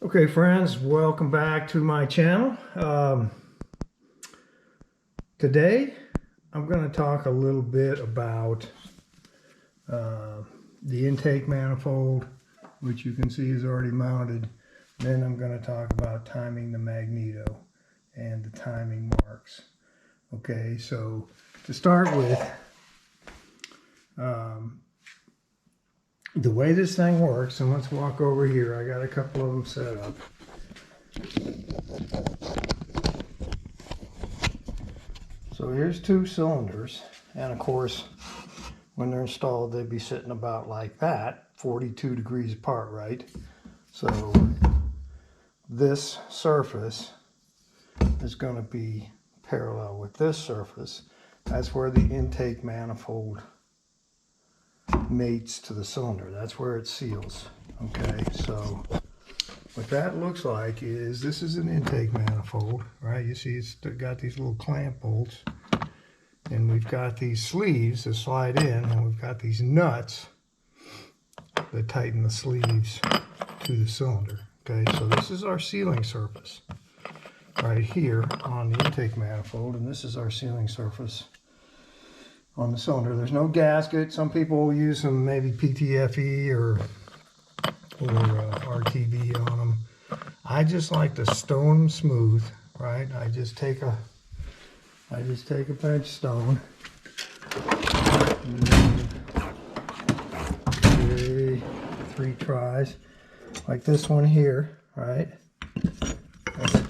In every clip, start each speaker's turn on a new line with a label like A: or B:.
A: Okay, friends, welcome back to my channel. Today I'm going to talk a little bit about the intake manifold, which you can see is already mounted. Then I'm going to talk about timing the Magneto and the timing marks. Okay, so to start with, the way this thing works, and let's walk over here. I got a couple of them set up. So here's two cylinders, and of course when they're installed they'd be sitting about like that, 42 degrees apart, right? So this surface is going to be parallel with this surface. That's where the intake manifold mates to the cylinder. That's where it seals. Okay, so what that looks like is this is an intake manifold, right? You see it's got these little clamp bolts, and we've got these sleeves that slide in, and we've got these nuts that tighten the sleeves to the cylinder. Okay, so this is our sealing surface right here on the intake manifold, and this is our sealing surface on the cylinder. There's no gasket. Some people will use some maybe PTFE or RTB on them. I just like to stone them smooth, right? I just take a bench stone. Okay, 3 tries, like this one here, right?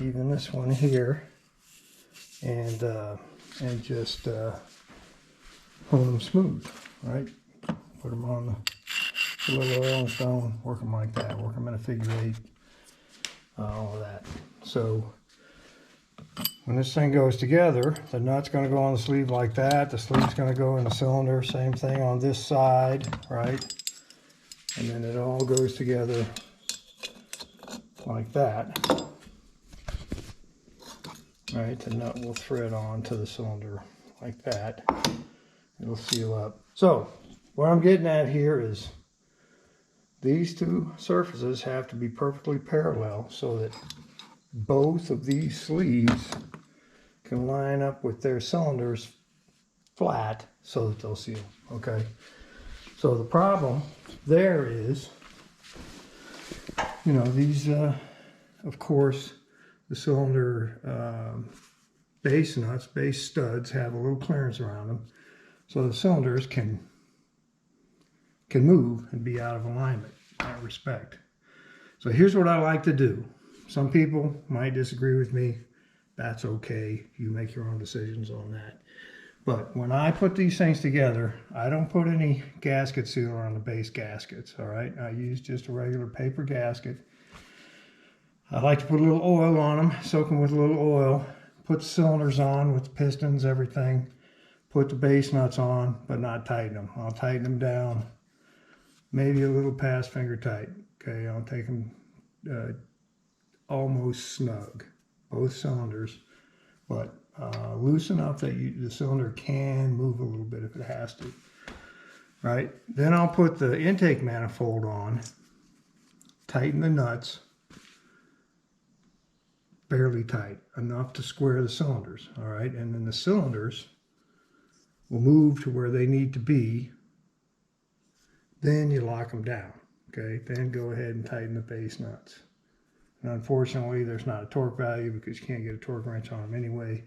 A: Even this one here, and just hone them smooth, right? Put them on the little oil and stone, work them like that, work them in a figure 8, all of that. So when this thing goes together, the nut's going to go on the sleeve like that, the sleeve's going to go in the cylinder, same thing on this side, right? And then it all goes together like that, right? The nut will thread on to the cylinder like that. It'll seal up. So what I'm getting at here is these two surfaces have to be perfectly parallel so that both of these sleeves can line up with their cylinders flat so that they'll seal. Okay, so the problem there is, you know, these of course the cylinder base nuts, base studs, have a little clearance around them, so the cylinders can move and be out of alignment in that respect. So here's what I like to do. Some people might disagree with me. That's okay. You make your own decisions on that. But when I put these things together, I don't put any gasket sealer on the base gaskets, all right? I use just a regular paper gasket. I like to put a little oil on them, soak them with a little oil, put the cylinders on with the pistons, everything, put the base nuts on, but not tighten them. I'll tighten them down, maybe a little past finger tight. Okay, I'll take them almost snug, both cylinders, but loose enough that the cylinder can move a little bit if it has to, right? Then I'll put the intake manifold on, tighten the nuts, barely tight, enough to square the cylinders, all right? And then the cylinders will move to where they need to be. Then you lock them down, okay? Then go ahead and tighten the base nuts. And unfortunately, there's not a torque value because you can't get a torque wrench on them anyway.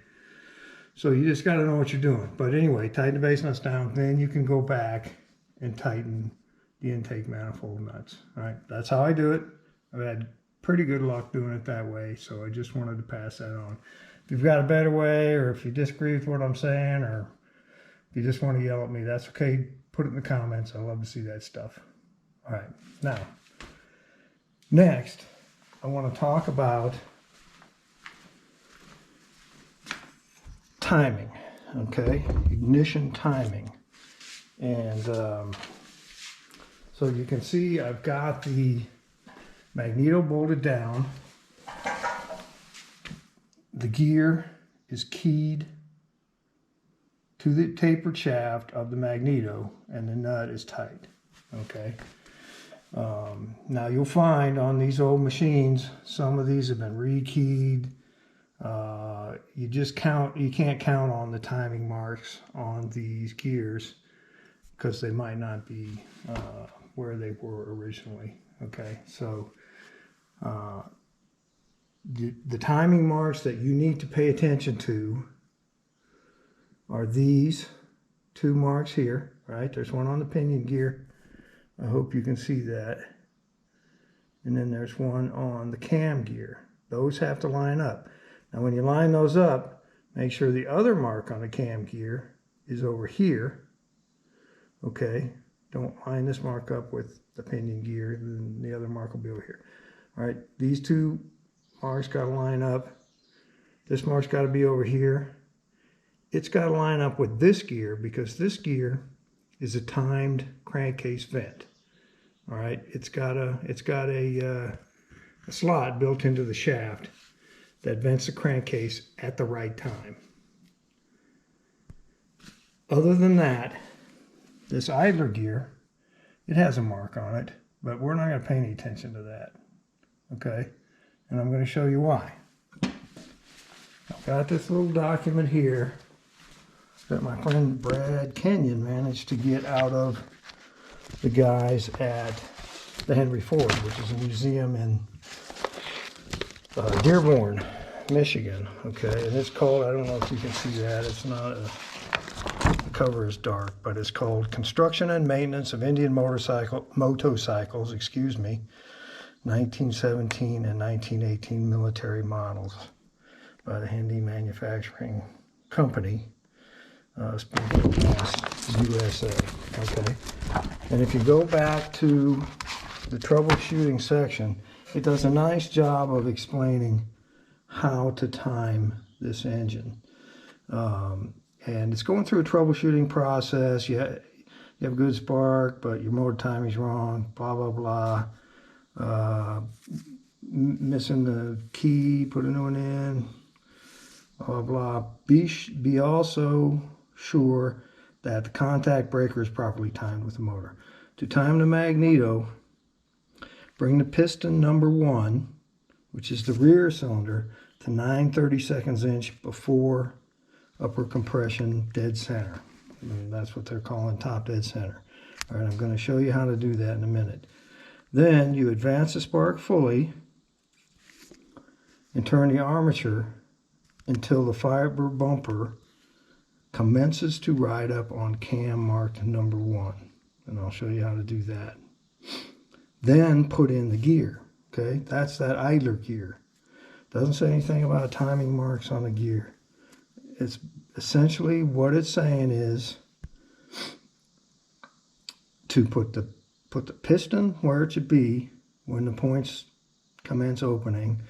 A: So you just got to know what you're doing. But anyway, tighten the base nuts down. Then you can go back and tighten the intake manifold nuts. All right, that's how I do it. I've had pretty good luck doing it that way. So I just wanted to pass that on. If you've got a better way, or if you disagree with what I'm saying, or if you just want to yell at me, that's okay. Put it in the comments. I love to see that stuff. All right, now, next, I want to talk about timing, okay? Ignition timing. And so you can see I've got the Magneto bolted down. The gear is keyed to the tapered shaft of the Magneto, and the nut is tight, okay? Now you'll find on these old machines, some of these have been rekeyed. You can't count on the timing marks on these gears because they might not be where they were originally, okay? So the timing marks that you need to pay attention to are these two marks here, right? There's one on the pinion gear. I hope you can see that. And then there's one on the cam gear. Those have to line up. Now when you line those up, make sure the other mark on the cam gear is over here. Okay, don't line this mark up with the pinion gear, and the other mark will be over here. All right, these two marks got to line up. This mark's got to be over here. It's got to line up with this gear because this gear is a timed crankcase vent. All right, it's got a slot built into the shaft that vents the crankcase at the right time. Other than that, this idler gear, it has a mark on it, but we're not going to pay any attention to that. Okay, and I'm going to show you why. I've got this little document here that my friend Brad Kenyon managed to get out of the guys at the Henry Ford, which is a museum in Dearborn, Michigan. Okay, and it's called, I don't know if you can see that, it's not the cover is dark, but it's called Construction and Maintenance of Indian Motorcycles, excuse me, 1917 and 1918 military models by the Hindi Manufacturing Company. Springfield, Mass, USA. Okay, and if you go back to the troubleshooting section, it does a nice job of explaining how to time this engine. And it's going through a troubleshooting process. You have a good spark, but your motor timing's wrong, blah, blah, blah. Missing the key, put a new one in, blah, blah. Be also sure that the contact breaker is properly timed with the motor. To time the Magneto, bring the piston number 1, which is the rear cylinder, to 9/32 inch before upper compression dead center. And that's what they're calling top dead center. All right, I'm going to show you how to do that in a minute. Then you advance the spark fully and turn the armature until the fiber bumper commences to ride up on cam marked number 1. And I'll show you how to do that. Then put in the gear. Okay, that's that idler gear. Doesn't say anything about timing marks on the gear. It's essentially what it's saying is to put the piston where it should be when the points commence opening.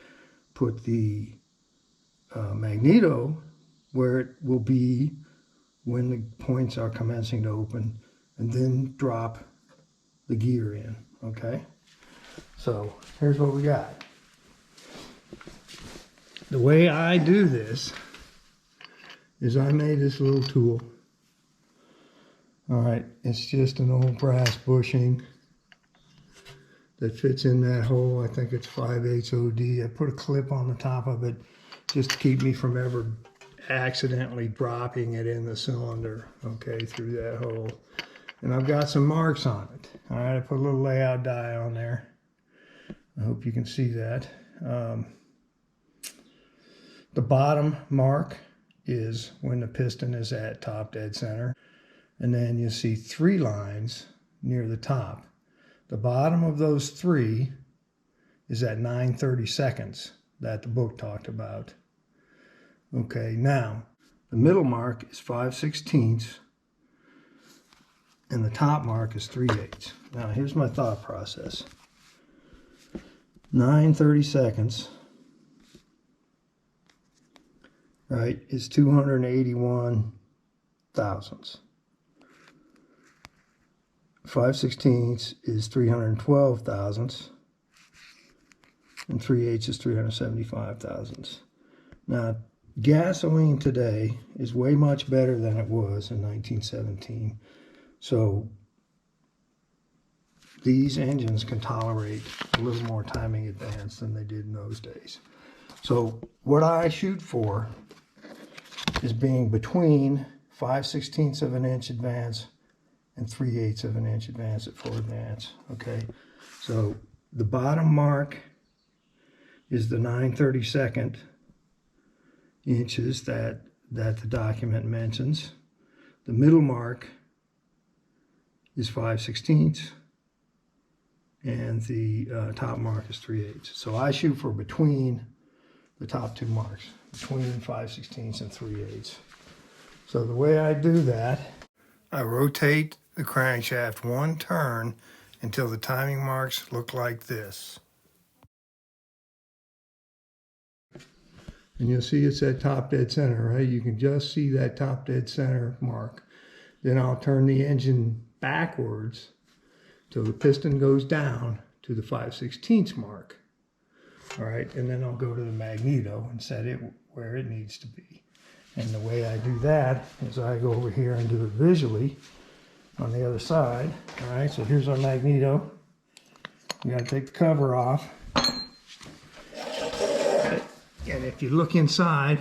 A: Put the Magneto where it will be when the points are commencing to open, and then drop the gear in. Okay, so here's what we got. The way I do this is I made this little tool. All right, it's just an old brass bushing that fits in that hole. I think it's 5/8 OD. I put a clip on the top of it just to keep me from ever accidentally dropping it in the cylinder, okay, through that hole. And I've got some marks on it. All right, I put a little layout die on there. I hope you can see that. The bottom mark is when the piston is at top dead center. And then you see 3 lines near the top. The bottom of those 3 is at 9/32 that the book talked about. Okay, now the middle mark is 5/16 and the top mark is 3/8. Now here's my thought process. 9/32, right, is 281 thousandths. 5/16 is 312 thousandths, and 3/8 is 375 thousandths. Now, Gasoline today is way much better than it was in 1917. So these engines can tolerate a little more timing advance than they did in those days. So what I shoot for is being between 5/16 of an inch advance and 3/8 of an inch advance at full advance. Okay, so the bottom mark is the 9/32 inches that the document mentions. The middle mark is 5/16, and the top mark is 3/8. So I shoot for between the top two marks, between 5/16 and 3/8. So the way I do that, I rotate the crankshaft one turn until the timing marks look like this. And you'll see it's at top dead center, right? You can just see that top dead center mark. Then I'll turn the engine backwards till the piston goes down to the 5/16 mark. All right, and then I'll go to the magneto and set it where it needs to be. And the way I do that is I go over here and do it visually on the other side. All right, so here's our magneto. You gotta take the cover off. And if you look inside,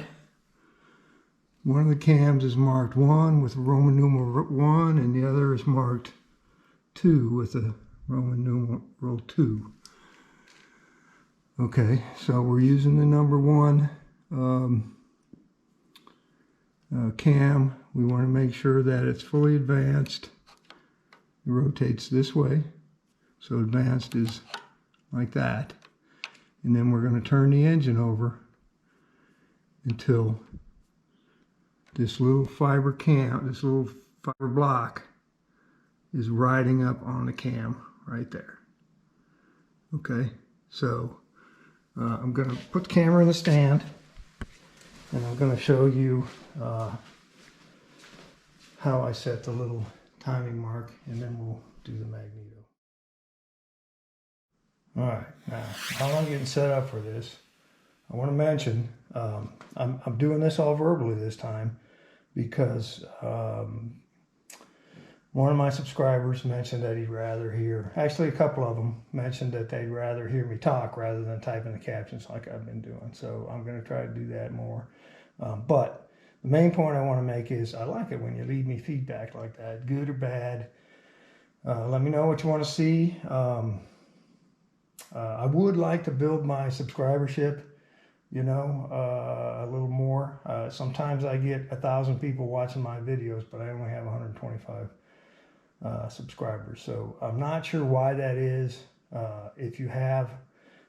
A: one of the cams is marked 1 with Roman numeral 1, and the other is marked 2 with a Roman numeral 2. Okay, so we're using the number 1 cam. We want to make sure that it's fully advanced. It rotates this way, so advanced is like that. And then we're going to turn the engine over until this little fiber cam, this little fiber block is riding up on the cam right there. Okay, so I'm going to put the camera in the stand, and I'm going to show you how I set the little timing mark, and then we'll do the magneto. All right, now while I'm getting set up for this, I want to mention I'm doing this all verbally this time because one of my subscribers mentioned that he'd rather hear, actually a couple of them mentioned that they'd rather hear me talk rather than type in the captions like I've been doing. So I'm going to try to do that more. But the main point I want to make is I like it when you leave me feedback like that, good or bad. Let me know what you want to see. I would like to build my subscribership, you know, a little more. Sometimes I get 1,000 people watching my videos, but I only have 125 subscribers. So I'm not sure why that is. If you have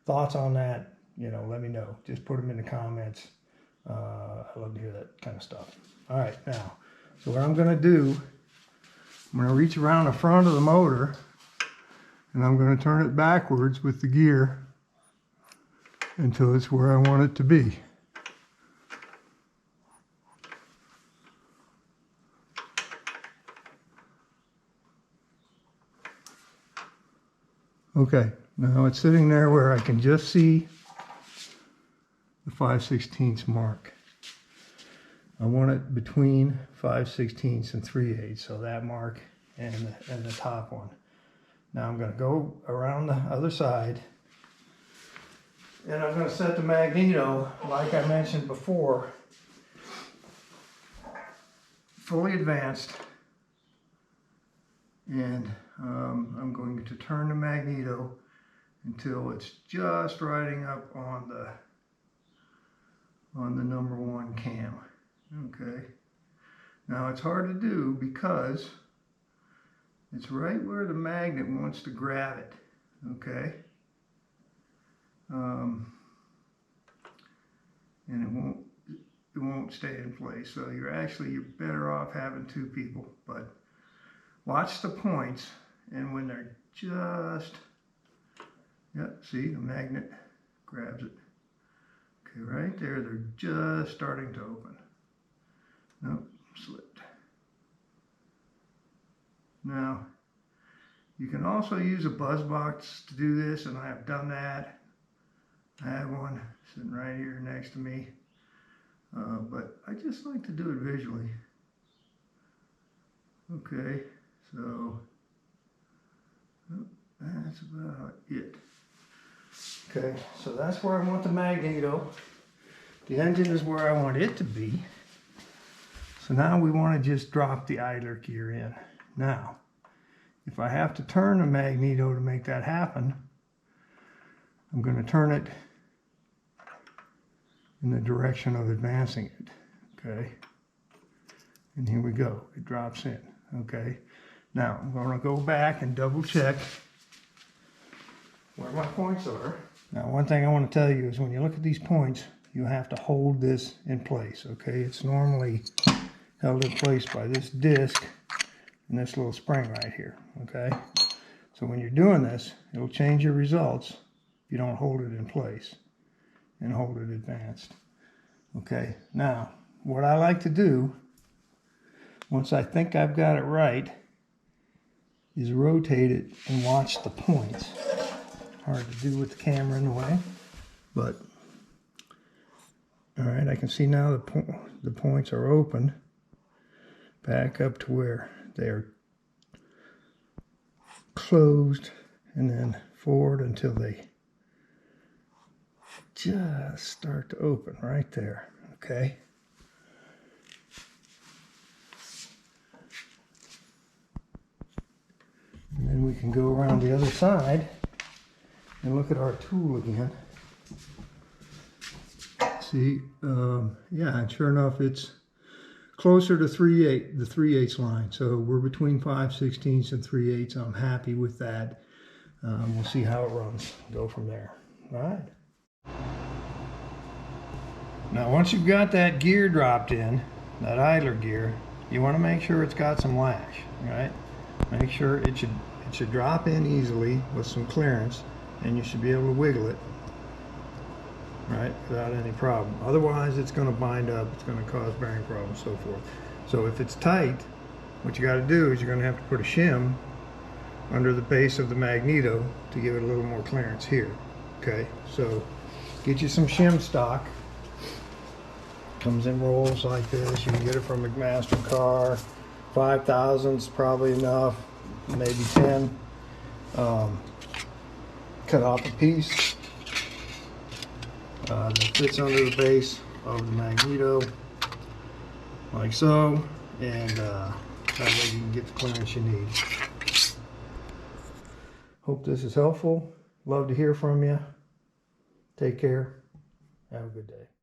A: thoughts on that, you know, let me know. Just put them in the comments. I love to hear that kind of stuff. All right, now, so what I'm going to do, I'm going to reach around the front of the motor, and I'm going to turn it backwards with the gear until it's where I want it to be. Okay, now it's sitting there where I can just see the 5/16 mark. I want it between 5/16 and 3/8, so that mark and the top one. Now I'm going to go around the other side, and I'm going to set the magneto, like I mentioned before, fully advanced, and I'm going to turn the magneto until it's just riding up on the number 1 cam. Okay, now it's hard to do because it's right where the magnet wants to grab it. Okay, and it won't stay in place, so you're better off having 2 people. But watch the points, and when they're just, yep, see, the magnet grabs it. Okay, right there, they're just starting to open. Nope, slipped. Now, you can also use a buzz box to do this, and I have done that. I have one sitting right here next to me. but I just like to do it visually. Okay, so that's about it. Okay, so that's where I want the Magneto. The engine is where I want it to be. So now we want to just drop the idler gear in. Now, if I have to turn the Magneto to make that happen, I'm going to turn it in the direction of advancing it. Okay, and here we go. It drops in. Okay, now I'm going to go back and double check where my points are. Now, one thing I want to tell you is when you look at these points, you have to hold this in place. Okay, it's normally held in place by this disc and this little spring right here. Okay, so when you're doing this, it'll change your results if you don't hold it in place and hold it advanced. Okay, now what I like to do once I think I've got it right is rotate it and watch the points. Hard to do with the camera in the way, but all right, I can see now the points are open back up to where they're closed, and then forward until they just start to open right there. Okay. And then we can go around the other side and look at our tool again. See, yeah, and sure enough, it's closer to the 3/8 line. So we're between 5/16 and 3/8. I'm happy with that. We'll see how it runs. Go from there. All right. Now, once you've got that gear dropped in, that idler gear, you want to make sure it's got some lash. Right? Make sure it should drop in easily with some clearance, and you should be able to wiggle it, right, without any problem. Otherwise, it's going to bind up, it's going to cause bearing problems, so forth. So if it's tight, what you got to do is you're going to have to put a shim under the base of the Magneto to give it a little more clearance here. Okay, so get you some shim stock. Comes in rolls like this. You can get it from McMaster-Carr. 5,000 is probably enough, maybe 10. Cut off a piece that fits under the base of the Magneto, like so, and that way you can get the clearance you need. Hope this is helpful. Love to hear from you. Take care. Have a good day.